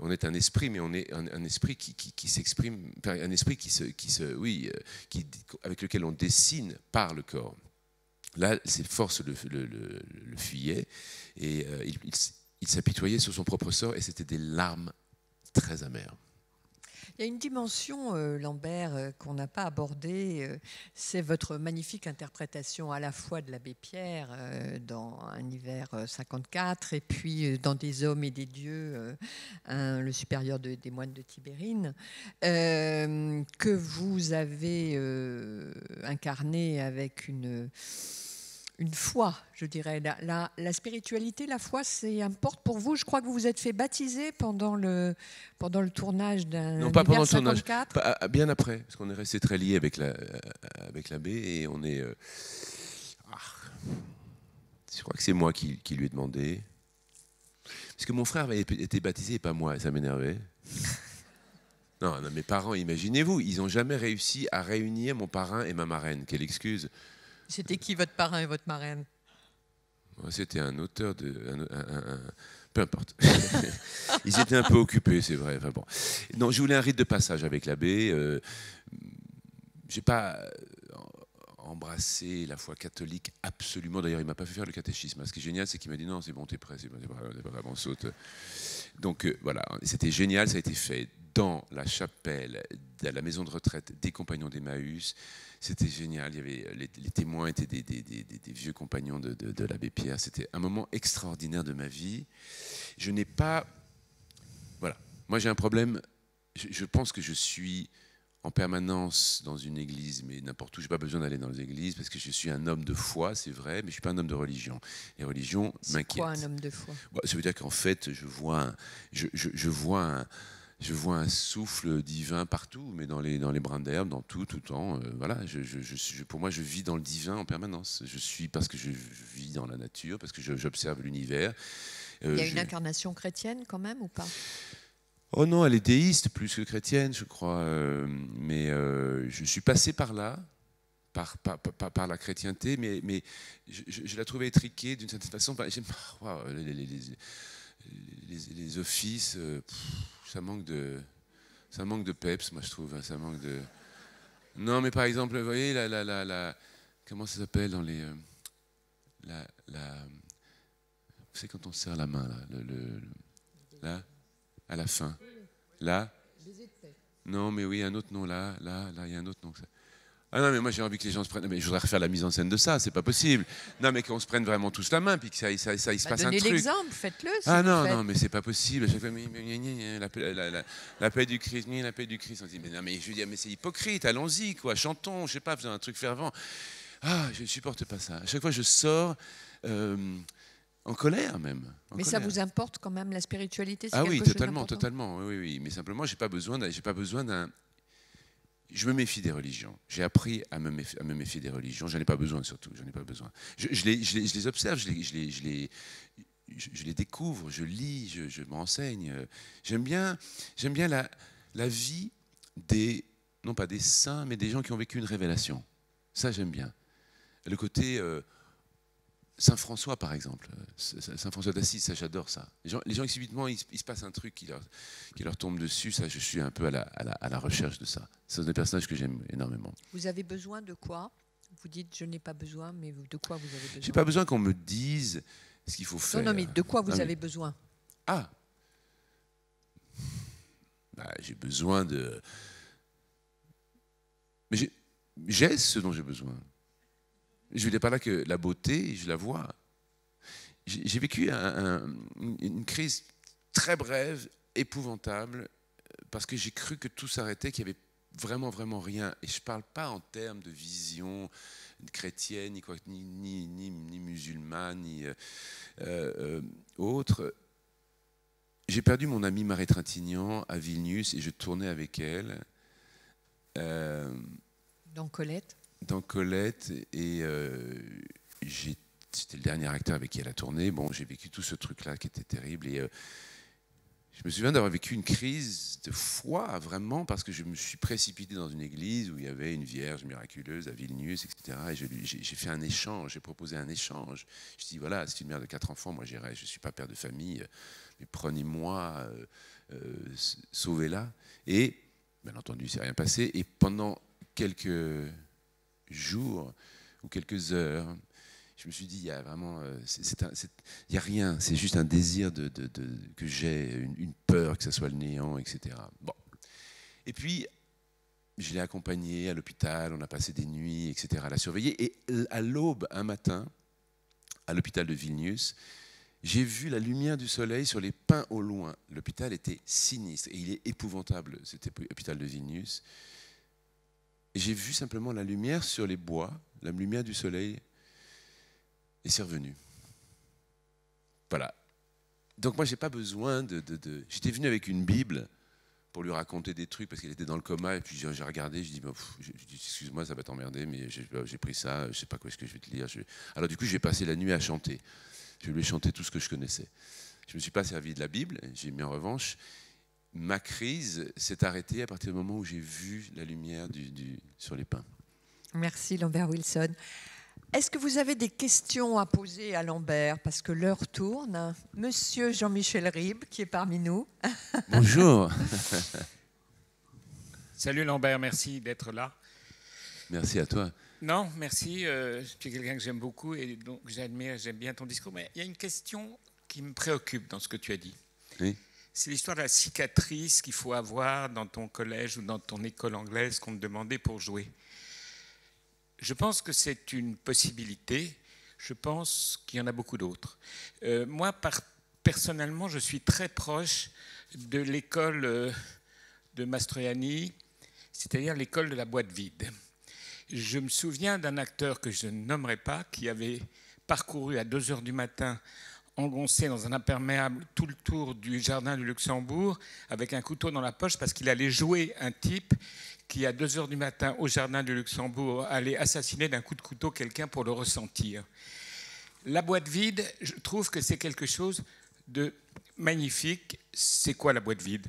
On est un esprit, mais on est un esprit qui s'exprime, un esprit avec lequel on dessine par le corps. Là, ses forces le fuyaient et il s'apitoyait sur son propre sort et c'était des larmes très amères. Il y a une dimension, Lambert, qu'on n'a pas abordée, c'est votre magnifique interprétation à la fois de l'abbé Pierre dans Un hiver 54 et puis dans Des hommes et des dieux, le supérieur des moines de Tibérine, que vous avez incarné avec une foi, je dirais. La spiritualité, la foi, c'est importe pour vous. Je crois que vous vous êtes fait baptiser pendant le tournage d'un Non, pas pendant le 54. Tournage, bien après, parce qu'on est resté très liés avec l'abbé et on est... je crois que c'est moi qui lui ai demandé. Parce que mon frère avait été baptisé et pas moi, et ça m'énervait. Non, mes parents, imaginez-vous, ils n'ont jamais réussi à réunir mon parrain et ma marraine. Quelle excuse! C'était qui votre parrain et votre marraine? C'était un auteur peu importe. Ils étaient un peu occupés, c'est vrai. Enfin, bon. Non, je voulais un rite de passage avec l'abbé. Je n'ai pas embrassé la foi catholique absolument. D'ailleurs, il ne m'a pas fait faire le catéchisme. Ce qui est génial, c'est qu'il m'a dit non, c'est bon, t'es prêt, c'est pas grave, on saute. Donc voilà, c'était génial, ça a été fait dans la chapelle de la maison de retraite des compagnons d'Emmaüs. C'était génial, il y avait, les témoins étaient des vieux compagnons de l'abbé Pierre. C'était un moment extraordinaire de ma vie. Je n'ai pas... Voilà, moi j'ai un problème, je pense que je suis en permanence dans une église, mais n'importe où, je n'ai pas besoin d'aller dans les églises, parce que je suis un homme de foi, c'est vrai, mais je ne suis pas un homme de religion. Les religions m'inquiètent. C'est quoi un homme de foi? Ça veut dire qu'en fait, je vois un souffle divin partout, mais dans les brins d'herbe, dans tout le temps. Voilà, pour moi, je vis dans le divin en permanence. Parce que je vis dans la nature, parce que j'observe l'univers. Il y a une incarnation chrétienne quand même ou pas? Oh non, elle est déiste plus que chrétienne, je crois. Mais je suis passé par là, par la chrétienté, mais je la trouvais étriquée d'une certaine façon. J'aime pas les offices. Ça manque de peps, moi je trouve. Ça manque de. Non, mais par exemple, vous voyez comment ça s'appelle dans les vous savez quand on serre la main là, à la fin, là. Non, mais oui, un autre nom là, il y a un autre nom. Ah non, mais moi j'ai envie que les gens se prennent. Mais je voudrais refaire la mise en scène de ça, c'est pas possible. Non, mais qu'on se prenne vraiment tous la main, puis que ça il se passe un truc. Donnez l'exemple, faites-le. Non, mais c'est pas possible. À chaque fois, la paix du Christ, la paix du Christ. On dit, mais non, mais je veux dire, mais c'est hypocrite. Allons-y, quoi. Chantons, je sais pas, faisons un truc fervent. Je ne supporte pas ça. À chaque fois, je sors en colère même. Mais ça vous importe quand même la spiritualité? Ah oui, totalement. Oui. Mais simplement, j'ai pas besoin d'un. Je me méfie des religions. J'ai appris à me méfier des religions. J'en ai pas besoin, surtout. J'en ai pas besoin. Je les observe, je les découvre, je lis, je m'enseigne. J'aime bien la vie non pas des saints, mais des gens qui ont vécu une révélation. Ça, j'aime bien. Le côté Saint François, par exemple. Saint François d'Assise, ça, j'adore ça. Les gens subitement, il se passe un truc qui leur tombe dessus. Ça, je suis un peu à la recherche de ça. Ce sont des personnages que j'aime énormément. Vous avez besoin de quoi? Vous dites, je n'ai pas besoin, mais de quoi vous avez besoin? J'ai pas besoin qu'on me dise ce qu'il faut faire. Non, mais de quoi vous avez besoin? J'ai besoin de... Mais j'ai ce dont j'ai besoin. Je ne dis pas là que la beauté, je la vois. J'ai vécu une crise très brève, épouvantable, parce que j'ai cru que tout s'arrêtait, qu'il y avait vraiment, vraiment rien. Et je ne parle pas en termes de vision chrétienne, ni musulmane, ni autre. J'ai perdu mon amie Marie Trintignant à Vilnius et je tournais avec elle. Dans Colette. Dans Colette, et c'était le dernier acteur avec qui elle a tourné. Bon, j'ai vécu tout ce truc-là qui était terrible. Et je me souviens d'avoir vécu une crise de foi, vraiment, parce que je me suis précipité dans une église où il y avait une vierge miraculeuse à Vilnius, etc. Et j'ai fait un échange, j'ai proposé un échange. Je dis, voilà, c'est une mère de 4 enfants, moi j'irai, je ne suis pas père de famille, mais prenez-moi, sauvez-la. Et, bien entendu, il ne s'est rien passé. Et pendant quelques jours ou quelques heures, je me suis dit, il y a vraiment, il n'y a rien, c'est juste un désir que j'ai, une peur que ça soit le néant, etc. Bon. Et puis, je l'ai accompagnée à l'hôpital, on a passé des nuits, etc., à la surveiller. Et à l'aube, un matin, à l'hôpital de Vilnius, j'ai vu la lumière du soleil sur les pins au loin. L'hôpital était sinistre et il est épouvantable, cet hôpital de Vilnius. Et j'ai vu simplement la lumière sur les bois, la lumière du soleil, et c'est revenu. Voilà. Donc moi, j'ai pas besoin J'étais venu avec une Bible pour lui raconter des trucs parce qu'elle était dans le coma, et puis j'ai regardé, je dis, excuse-moi, ça va t'emmerder, mais j'ai pris ça, je sais pas quoi est-ce que je vais te lire. Alors du coup, j'ai passé la nuit à chanter. Je lui ai chanté tout ce que je connaissais. Je me suis pas servi de la Bible, j'ai mis en revanche. Ma crise s'est arrêtée à partir du moment où j'ai vu la lumière sur les pins. Merci Lambert Wilson. Est-ce que vous avez des questions à poser à Lambert? Parce que l'heure tourne. Monsieur Jean-Michel Ribes, qui est parmi nous. Bonjour. Salut Lambert, merci d'être là. Merci à toi. Non, merci. Tu es quelqu'un que j'aime beaucoup et donc j'admire, j'aime bien ton discours. Mais il y a une question qui me préoccupe dans ce que tu as dit. Oui. C'est l'histoire de la cicatrice qu'il faut avoir dans ton collège ou dans ton école anglaise qu'on te demandait pour jouer. Je pense que c'est une possibilité. Je pense qu'il y en a beaucoup d'autres. Moi, personnellement, je suis très proche de l'école de Mastroianni, c'est-à-dire l'école de la boîte vide. Je me souviens d'un acteur que je ne nommerai pas, qui avait parcouru à 2 heures du matin, engoncé dans un imperméable, tout le tour du jardin du Luxembourg, avec un couteau dans la poche, parce qu'il allait jouer un type qui, à 2 heures du matin, au jardin du Luxembourg, allait assassiner d'un coup de couteau quelqu'un pour le ressentir. La boîte vide, je trouve que c'est quelque chose de magnifique. C'est quoi la boîte vide ?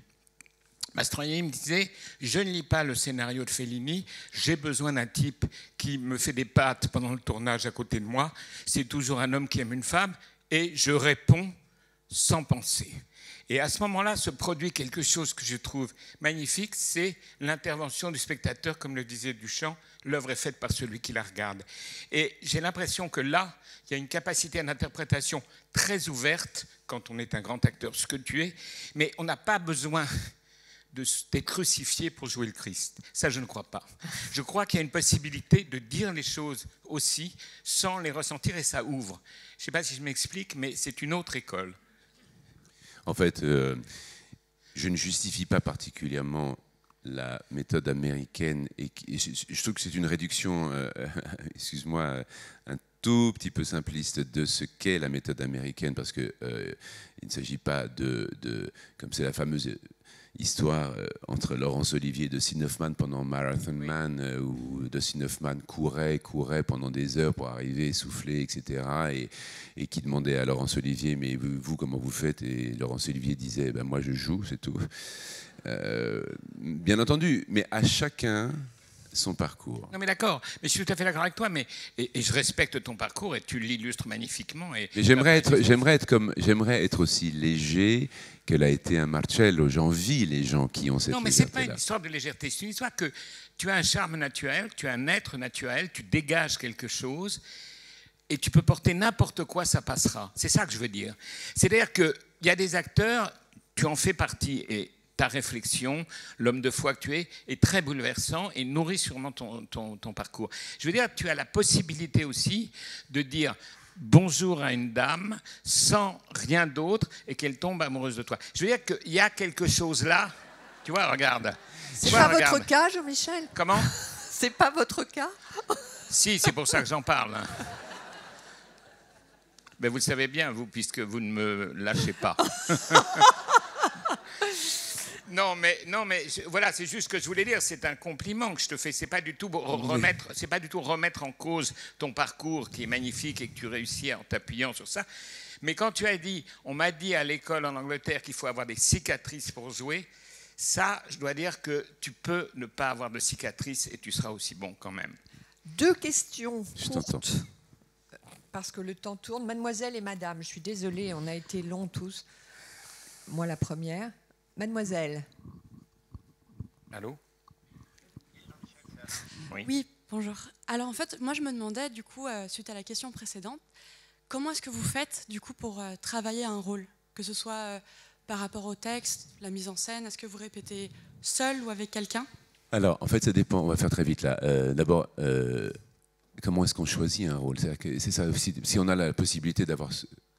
Mastroianni me disait, je ne lis pas le scénario de Fellini, j'ai besoin d'un type qui me fait des pâtes pendant le tournage à côté de moi, c'est toujours un homme qui aime une femme, et je réponds sans penser. Et à ce moment-là se produit quelque chose que je trouve magnifique, c'est l'intervention du spectateur, comme le disait Duchamp, l'œuvre est faite par celui qui la regarde. Et j'ai l'impression que là, il y a une capacité d'interprétation très ouverte, quand on est un grand acteur, ce que tu es, mais on n'a pas besoin d'être crucifié pour jouer le Christ. Ça, je ne crois pas. Je crois qu'il y a une possibilité de dire les choses aussi sans les ressentir et ça ouvre. Je ne sais pas si je m'explique, mais c'est une autre école. En fait, je ne justifie pas particulièrement la méthode américaine et je trouve que c'est une réduction, excuse-moi, un tout petit peu simpliste de ce qu'est la méthode américaine parce que il ne s'agit pas comme c'est la fameuse histoire entre Laurence Olivier et Dustin Hoffman pendant Marathon Man, où Dustin Hoffman courait pendant des heures pour arriver, souffler, etc. Et qui demandait à Laurence Olivier, mais vous, comment vous faites? Et Laurence Olivier disait, ben, moi je joue, c'est tout. Bien entendu, mais à chacun son parcours. Non mais d'accord, mais je suis tout à fait d'accord avec toi, et je respecte ton parcours et tu l'illustres magnifiquement. Mais j'aimerais être aussi léger que l'a été un Marcello. J'envie les gens qui ont cette légèreté-là. Non mais c'est pas une histoire de légèreté, c'est une histoire que tu as un charme naturel, tu as un être naturel, tu dégages quelque chose et tu peux porter n'importe quoi, ça passera. C'est ça que je veux dire. C'est-à-dire qu'il y a des acteurs, tu en fais partie et ta réflexion, l'homme de foi que tu es, est très bouleversant et nourrit sûrement ton parcours. Je veux dire, tu as la possibilité aussi de dire bonjour à une dame sans rien d'autre et qu'elle tombe amoureuse de toi. Je veux dire qu'il y a quelque chose là. Tu vois, regarde. C'est pas votre cas, Jean-Michel? Comment? C'est pas votre cas? Si, c'est pour ça que j'en parle. Mais vous le savez bien, vous, puisque vous ne me lâchez pas. Non, mais voilà, c'est juste ce que je voulais dire. C'est un compliment que je te fais. C'est pas du tout remettre en cause ton parcours qui est magnifique et que tu réussis en t'appuyant sur ça. Mais quand tu as dit, on m'a dit à l'école en Angleterre qu'il faut avoir des cicatrices pour jouer, ça, je dois dire que tu peux ne pas avoir de cicatrices et tu seras aussi bon quand même. 2 questions courtes, parce que le temps tourne. Mademoiselle et madame, je suis désolée, on a été longs tous. Moi, la première. Mademoiselle. Allô? Oui, bonjour. Alors en fait, moi je me demandais, du coup, suite à la question précédente, comment est-ce que vous faites, du coup, pour travailler un rôle? Que ce soit par rapport au texte, la mise en scène, est-ce que vous répétez seul ou avec quelqu'un? Alors, en fait, ça dépend. On va faire très vite là. D'abord, comment est-ce qu'on choisit un rôle? C'est ça aussi. Si on a la possibilité d'avoir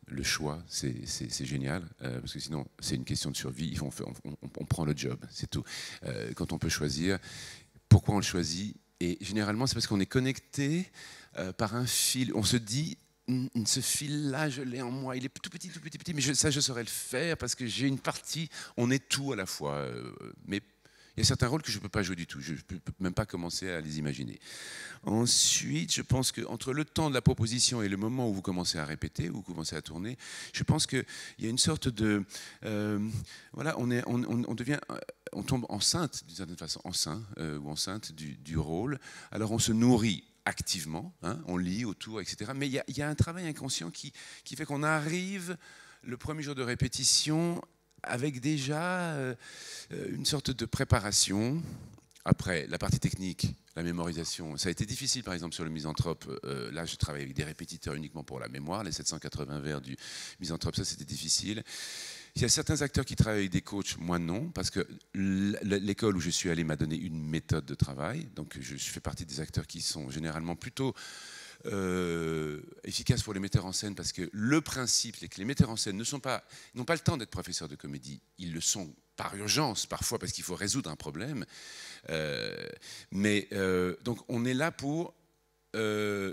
le choix, c'est génial, parce que sinon, c'est une question de survie. On prend le job, c'est tout. Quand on peut choisir, pourquoi on le choisit? Et généralement, c'est parce qu'on est connecté par un fil. On se dit, ce fil-là, je l'ai en moi. Il est tout petit, mais ça, je saurais le faire parce que j'ai une partie. On est tout à la fois. Mais il y a certains rôles que je ne peux pas jouer du tout. Je ne peux même pas commencer à les imaginer. Ensuite, je pense qu'entre le temps de la proposition et le moment où vous commencez à répéter, où vous commencez à tourner, je pense qu'il y a une sorte de... voilà, on tombe enceinte, d'une certaine façon, enceinte du rôle. Alors on se nourrit activement, hein, on lit autour, etc. Mais il y a un travail inconscient qui fait qu'on arrive, le premier jour de répétition, avec déjà une sorte de préparation. Après, la partie technique, la mémorisation, ça a été difficile par exemple sur le Misanthrope. Là, je travaille avec des répétiteurs uniquement pour la mémoire, les 780 vers du Misanthrope, ça c'était difficile. Il y a certains acteurs qui travaillent avec des coachs, moi non, parce que l'école où je suis allé m'a donné une méthode de travail. Donc je fais partie des acteurs qui sont généralement plutôt efficaces pour les metteurs en scène, parce que le principe, c'est que les metteurs en scène n'ont pas le temps d'être professeurs de comédie. Ils le sont par urgence, parfois parce qu'il faut résoudre un problème. Donc on est là pour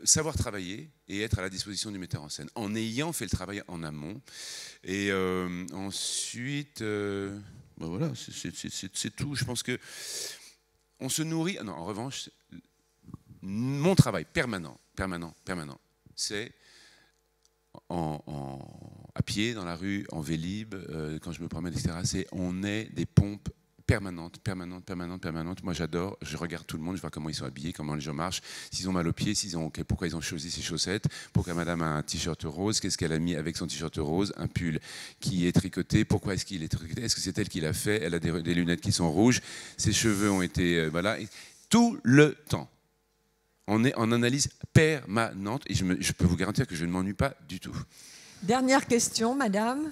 savoir travailler et être à la disposition du metteur en scène, en ayant fait le travail en amont. Et ensuite, ben voilà, c'est tout. Je pense que on se nourrit. Non, en revanche, mon travail permanent, c'est à pied, dans la rue, en vélib, quand je me promène, etc. On est des pompes permanentes. Moi, j'adore, je regarde tout le monde, je vois comment ils sont habillés, comment les gens marchent, s'ils ont mal aux pieds, pourquoi ils ont choisi ces chaussettes, pourquoi madame a un t-shirt rose, qu'est-ce qu'elle a mis avec son t-shirt rose, un pull qui est tricoté, pourquoi est-ce qu'il est tricoté, est-ce que c'est elle qui l'a fait, elle a des lunettes qui sont rouges, ses cheveux ont été... voilà, tout le temps. On est en analyse permanente et je peux vous garantir que je ne m'ennuie pas du tout. Dernière question, madame.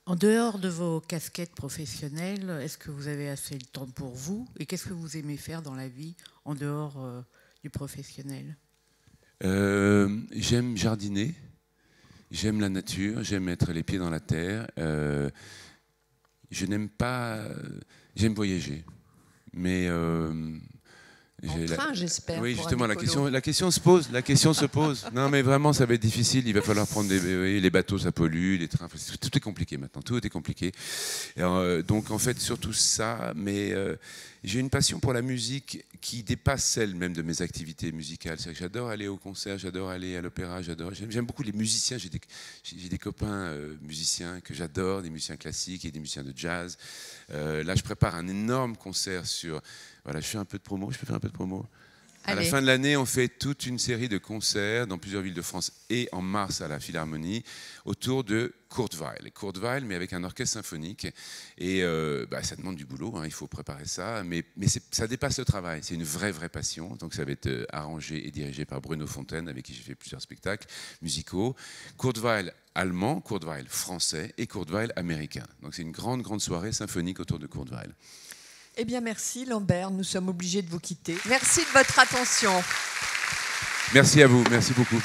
En dehors de vos casquettes professionnelles, est-ce que vous avez assez de temps pour vous? Et qu'est-ce que vous aimez faire dans la vie en dehors du professionnel? J'aime jardiner, j'aime la nature, j'aime mettre les pieds dans la terre. J'aime voyager. Mais en train, j'espère. Oui, justement, la question se pose. Non, mais vraiment, ça va être difficile. Il va falloir prendre les bateaux, ça pollue, les trains. Tout est compliqué maintenant. Tout est compliqué. Donc, en fait, surtout ça. Mais j'ai une passion pour la musique qui dépasse celle même de mes activités musicales. C'est que j'adore aller au concert, j'adore aller à l'opéra, j'aime beaucoup les musiciens. J'ai des copains musiciens que j'adore, des musiciens classiques et des musiciens de jazz. Là, je prépare un énorme concert sur... Voilà, je fais un peu de promo. Je peux faire un peu de promo? À la fin de l'année, on fait toute une série de concerts dans plusieurs villes de France et en mars à la Philharmonie autour de Kurt Weill. Kurt Weill, mais avec un orchestre symphonique. Et ça demande du boulot, hein, il faut préparer ça. Mais ça dépasse le travail. C'est une vraie passion. Donc ça va être arrangé et dirigé par Bruno Fontaine, avec qui j'ai fait plusieurs spectacles musicaux. Kurt Weill allemand, Kurt Weill français et Kurt Weill américain. Donc c'est une grande soirée symphonique autour de Kurt Weill. Eh bien, merci Lambert, nous sommes obligés de vous quitter. Merci de votre attention. Merci à vous, merci beaucoup.